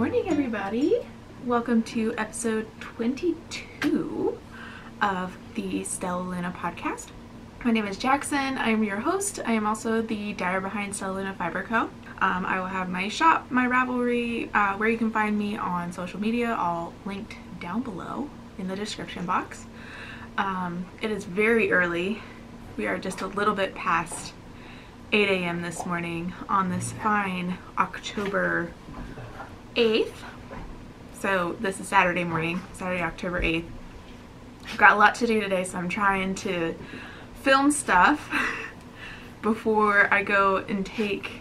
morning, everybody. Welcome to episode 22 of the StellaLuna podcast. My name is Jackson. I am your host. I am also the dyer behind StellaLuna Fiebr Co. I will have my shop, my Ravelry, where you can find me on social media, all linked down below in the description box. It is very early. We are just a little bit past 8 a.m. this morning on this fine October 8th. So this is Saturday morning, Saturday, October 8th. I've got a lot to do today, so I'm trying to film stuff before I go and take,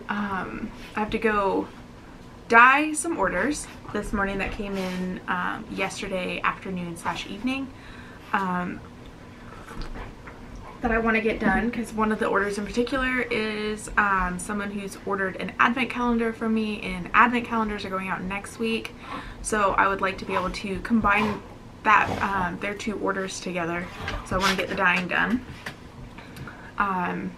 I have to go dye some orders this morning that came in yesterday afternoon / evening that I want to get done, because one of the orders in particular is someone who's ordered an advent calendar from me, and advent calendars are going out next week, so I would like to be able to combine that their two orders together. So I want to get the dyeing done. I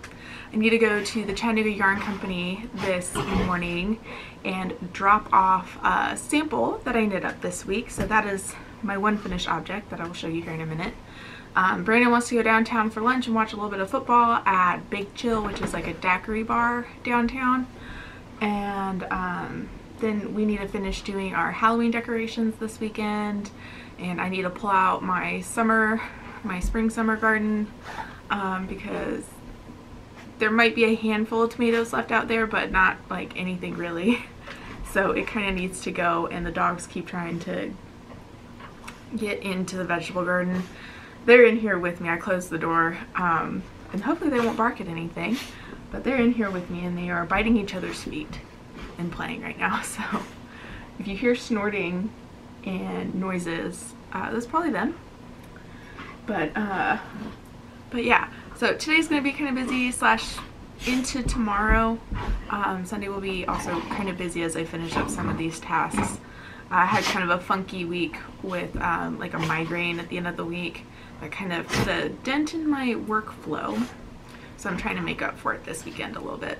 need to go to the Chattanooga Yarn Company this morning and drop off a sample that I knit up this week. So that is my one finished object that I will show you here in a minute. Brandon wants to go downtown for lunch and watch a little bit of football at Big Chill, which is like a daiquiri bar downtown. And then we need to finish doing our Halloween decorations this weekend. And I need to pull out my spring summer garden because there might be a handful of tomatoes left out there, but not like anything really. So it kind of needs to go, and the dogs keep trying to get into the vegetable garden. They're in here with me. I closed the door, and hopefully they won't bark at anything, but they're in here with me and they are biting each other's feet and playing right now. So if you hear snorting and noises, that's probably them. But yeah, so today's gonna be kind of busy / into tomorrow. Sunday will be also kind of busy as I finish up some of these tasks. I had kind of a funky week with like a migraine at the end of the week that kind of put a dent in my workflow, so I'm trying to make up for it this weekend a little bit.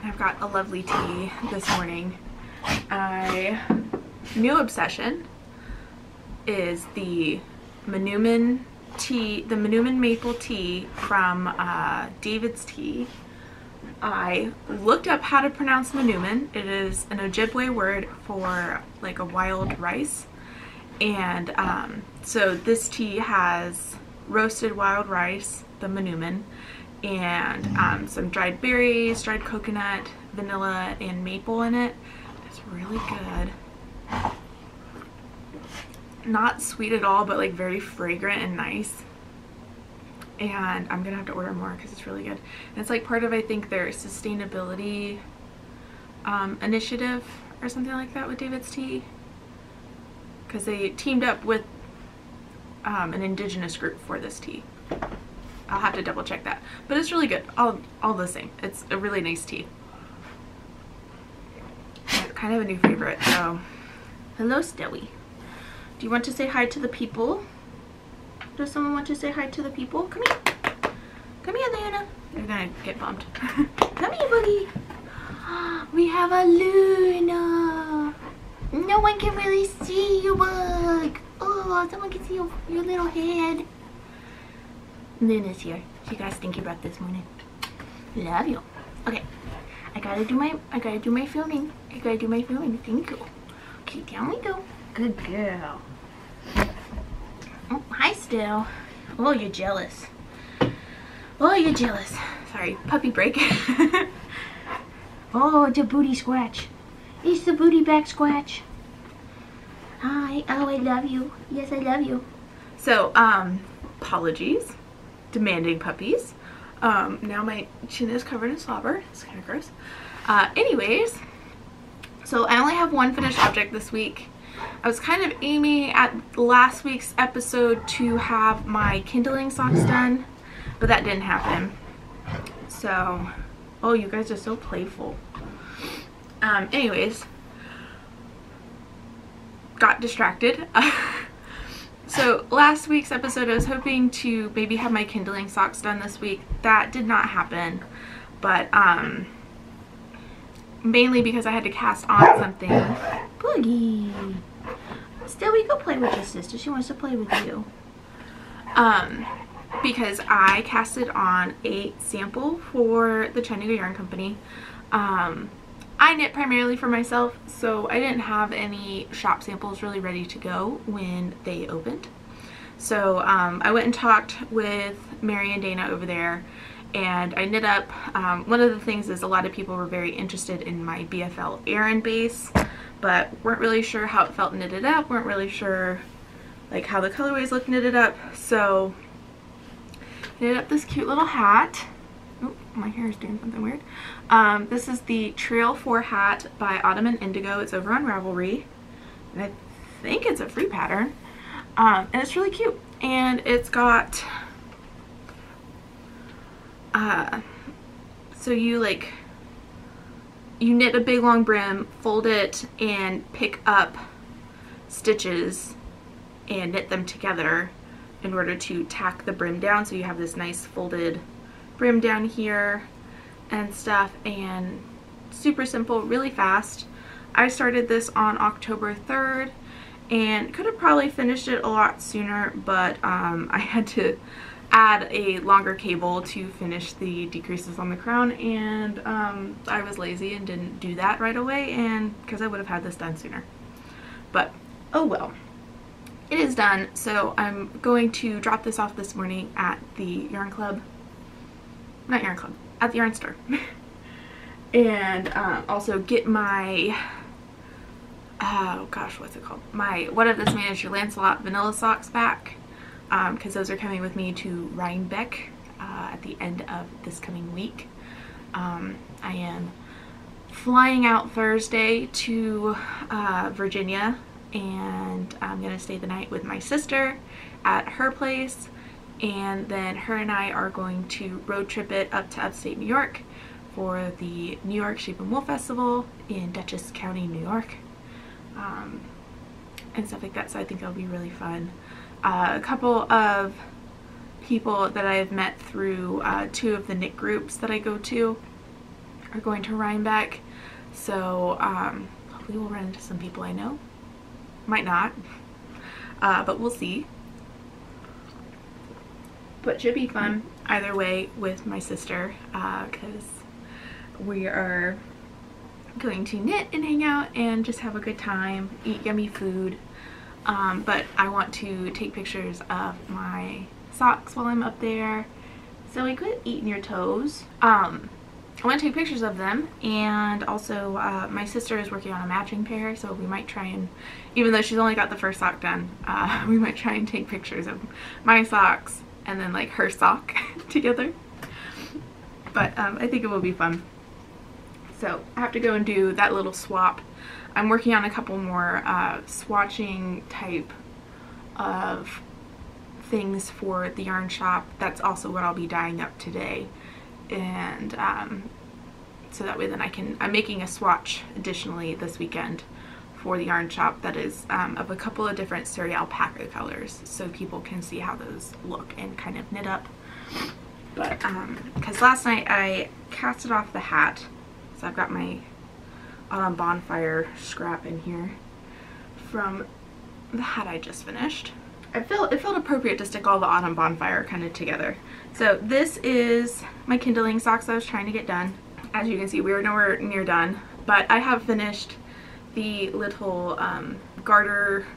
I've got a lovely tea this morning. My new obsession is the Manoomin tea, the Manoomin maple tea from David's Tea. I looked up how to pronounce Manoomin. It is an Ojibwe word for like a wild rice. And so this tea has roasted wild rice, the Manoomin, and some dried berries, dried coconut, vanilla, and maple in it. It's really good. Not sweet at all, but like very fragrant and nice. And I'm gonna have to order more because it's really good. And it's like part of, I think, their sustainability initiative or something like that with David's Tea, because they teamed up with an indigenous group for this tea. I'll have to double check that, but it's really good all the same. It's a really nice tea. It's kind of a new favorite. So hello, Stelly. Do you want to say hi to the people? Does someone want to say hi to the people? Come here. Come here, Luna. They're gonna get bumped. Come here, Boogie. We have a Luna. No one can really see you, Bug. Oh, someone can see your little head. Luna's here. She got a stinky breath this morning. Love you. Okay. I gotta do my filming. Thank you. Okay, down we go. Good girl. Oh, hi, Stella. Oh, you're jealous. Oh, you're jealous. Sorry, puppy break. Oh, it's a booty scratch. It's the booty back scratch. Hi. Oh, I love you. Yes, I love you. So, apologies. Demanding puppies. Now my chin is covered in slobber. It's kind of gross. Anyways, so I only have one finished object this week. I was kind of aiming at last week's episode to have my Kindling socks done, but that didn't happen. So, oh, you guys are so playful. Anyways, got distracted. So last week's episode, I was hoping to maybe have my Kindling socks done this week. That did not happen, but mainly because I had to cast on something. Boogie! Still, we go play with your sister. She wants to play with you. Because I casted on a sample for the Chinese Yarn Company. I knit primarily for myself, so I didn't have any shop samples really ready to go when they opened. So I went and talked with Mary and Dana over there, and I knit up. One of the things is a lot of people were very interested in my BFL Aran base, but weren't really sure how it felt knitted up, weren't really sure like how the colorways looked knitted up. So I knitted up this cute little hat. Oh, my hair is doing something weird. This is the Trail 4 hat by Autumn and Indigo. It's over on Ravelry, and I think it's a free pattern. And it's really cute, and it's got so you knit a big long brim, fold it, and pick up stitches and knit them together in order to tack the brim down, so you have this nice folded brim down here and stuff. And super simple, really fast. I started this on October 3rd and could have probably finished it a lot sooner, but I had to add a longer cable to finish the decreases on the crown, and I was lazy and didn't do that right away, and because I would have had this done sooner. But oh well, it is done. So I'm going to drop this off this morning at the Yarn Club, not Yarn Club, at the Yarn Store, and also get my oh gosh, what's it called, my What If This Man Is Your Lancelot vanilla socks back, because those are coming with me to Rhinebeck at the end of this coming week. I am flying out Thursday to Virginia, and I'm gonna stay the night with my sister at her place, and then her and I are going to road trip it up to upstate New York for the New York Sheep and Wool Festival in Dutchess County, New York, and stuff like that. So I think it'll be really fun. A couple of people that I've met through 2 of the knit groups that I go to are going to Rhinebeck, so hopefully we'll run into some people I know. Might not, but we'll see. But should be fun either way with my sister, because we are going to knit and hang out and just have a good time, eat yummy food. But I want to take pictures of my socks while I'm up there. So we quit eating your toes. I want to take pictures of them, and also my sister is working on a matching pair, so we might try and, even though she's only got the first sock done, we might try and take pictures of my socks and then like her sock together. But I think it will be fun. So I have to go and do that little swap. I'm working on a couple more swatching type of things for the yarn shop. That's also what I'll be dyeing up today, and so that way then I'm making a swatch additionally this weekend for the yarn shop that is of a couple of different Surrey alpaca colors, so people can see how those look and kind of knit up. But because last night I casted off the hat, so I've got my Autumn Bonfire scrap in here from the hat I just finished. It felt appropriate to stick all the Autumn Bonfire kind of together. So this is my Kindling socks I was trying to get done. As you can see, we are nowhere near done, but I have finished the little garter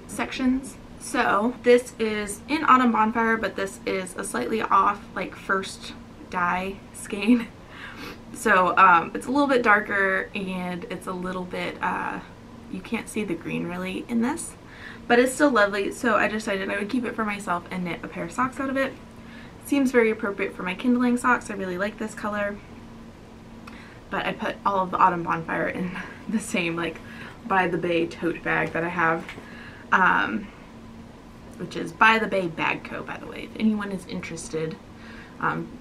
sections. So this is in Autumn Bonfire, but this is a slightly off, like, first dye skein. So it's a little bit darker, and it's a little bit, you can't see the green really in this, but it's still lovely. So I decided I would keep it for myself and knit a pair of socks out of it. Seems very appropriate for my Kindling socks. I really like this color. But I put all of the Autumn Bonfire in the same, like, By the Bay tote bag that I have, which is By the Bay Bag Co., by the way. If anyone is interested,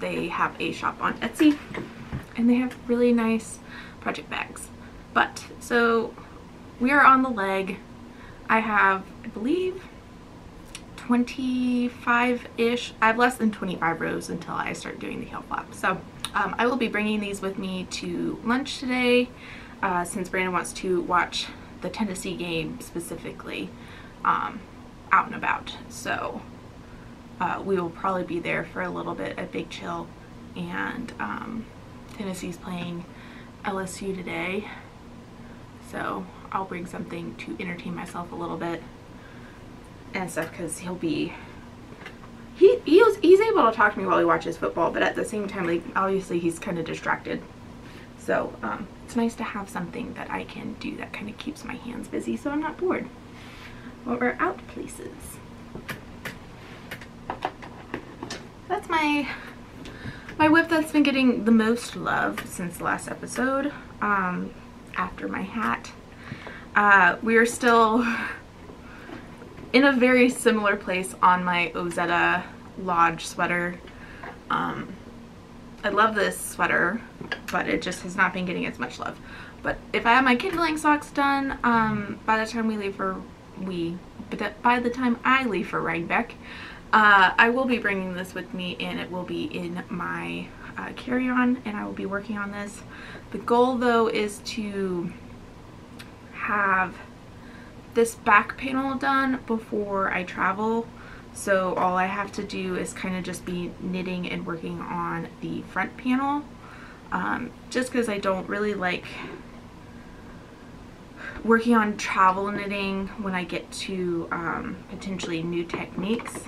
they have a shop on Etsy, and they have really nice project bags. But, so, we are on the leg. I have, I believe, 25-ish. I have less than 25 rows until I start doing the heel flap. So, I will be bringing these with me to lunch today since Brandon wants to watch the Tennessee game specifically out and about. So we will probably be there for a little bit at Big Chill, and Tennessee's playing LSU today, so I'll bring something to entertain myself a little bit and stuff, because he's able to talk to me while he watches football, but at the same time, like, obviously he's kind of distracted. So it's nice to have something that I can do that kind of keeps my hands busy so I'm not bored while we're out places. That's my whip that's been getting the most love since the last episode, after my hat. We are still in a very similar place on my Ozetta Lodge sweater. I love this sweater, but it just has not been getting as much love. But if I have my Kindling socks done, by the time I leave for Rhinebeck, I will be bringing this with me, and it will be in my carry-on, and I will be working on this. The goal, though, is to have this back panel done before I travel. So all I have to do is kind of just be knitting and working on the front panel, just because I don't really like working on travel knitting when I get to potentially new techniques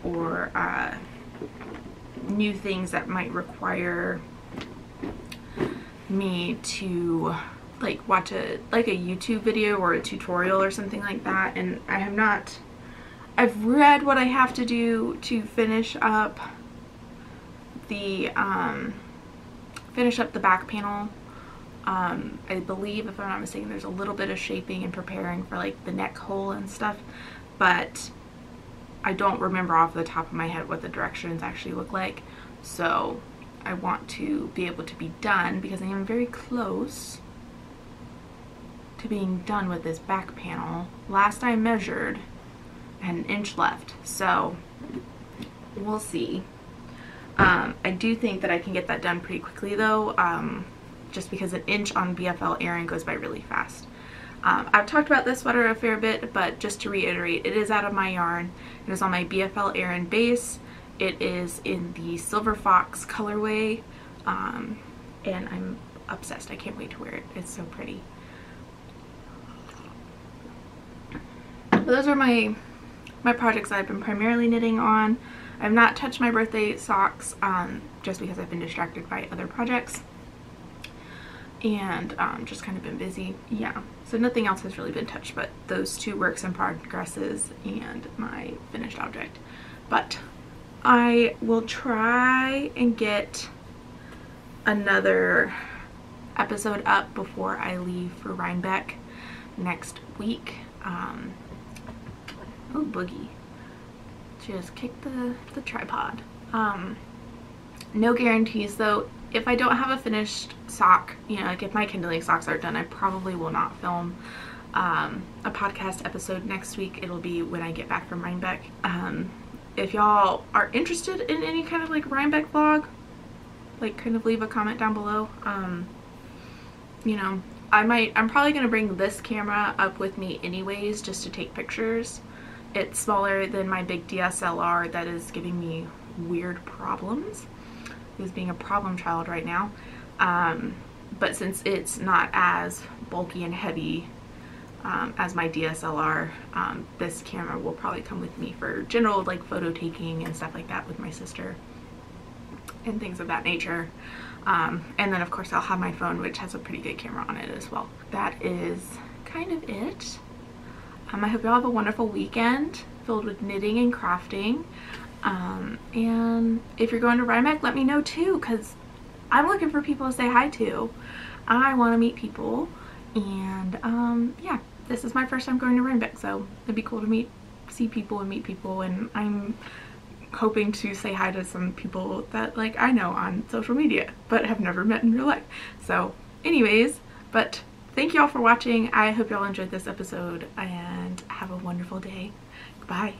or new things that might require me to like watch a YouTube video or a tutorial or something like that. And I've read what I have to do to finish up the back panel. I believe, if I'm not mistaken, there's a little bit of shaping and preparing for like the neck hole and stuff, but I don't remember off the top of my head what the directions actually look like. So I want to be able to be done, because I am very close to being done with this back panel. Last I measured, I had an inch left, so we'll see. I do think that I can get that done pretty quickly, though, just because an inch on BFL Aran goes by really fast. I've talked about this sweater a fair bit, but just to reiterate, it is out of my yarn. It is on my BFL Aran base. It is in the Silver Fox colorway, and I'm obsessed. I can't wait to wear it. It's so pretty. But those are my projects that I've been primarily knitting on. I've not touched my birthday socks, just because I've been distracted by other projects and just kind of been busy. Yeah, so nothing else has really been touched but those two works in progresses and my finished object. But I will try and get another episode up before I leave for Rhinebeck next week. Oh, Boogie just kicked the tripod. No guarantees, though. If I don't have a finished sock, you know, like if my Kindling socks aren't done, I probably will not film a podcast episode next week. It'll be when I get back from Rhinebeck. If y'all are interested in any kind of like Rhinebeck vlog, like kind of leave a comment down below. You know, I'm probably gonna bring this camera up with me anyways, just to take pictures. It's smaller than my big DSLR that is giving me weird problems. He's being a problem child right now. But since it's not as bulky and heavy as my DSLR, this camera will probably come with me for general like photo taking and stuff like that with my sister and things of that nature. And then of course I'll have my phone, which has a pretty good camera on it as well. That is kind of it. I hope y'all have a wonderful weekend filled with knitting and crafting. And if you're going to Rhinebeck, let me know too, because I'm looking for people to say hi to. I want to meet people, and yeah, this is my first time going to Rhinebeck, so it'd be cool to see people and meet people, and I'm hoping to say hi to some people that like I know on social media but have never met in real life. So anyways, but thank you all for watching. I hope y'all enjoyed this episode and have a wonderful day. Goodbye.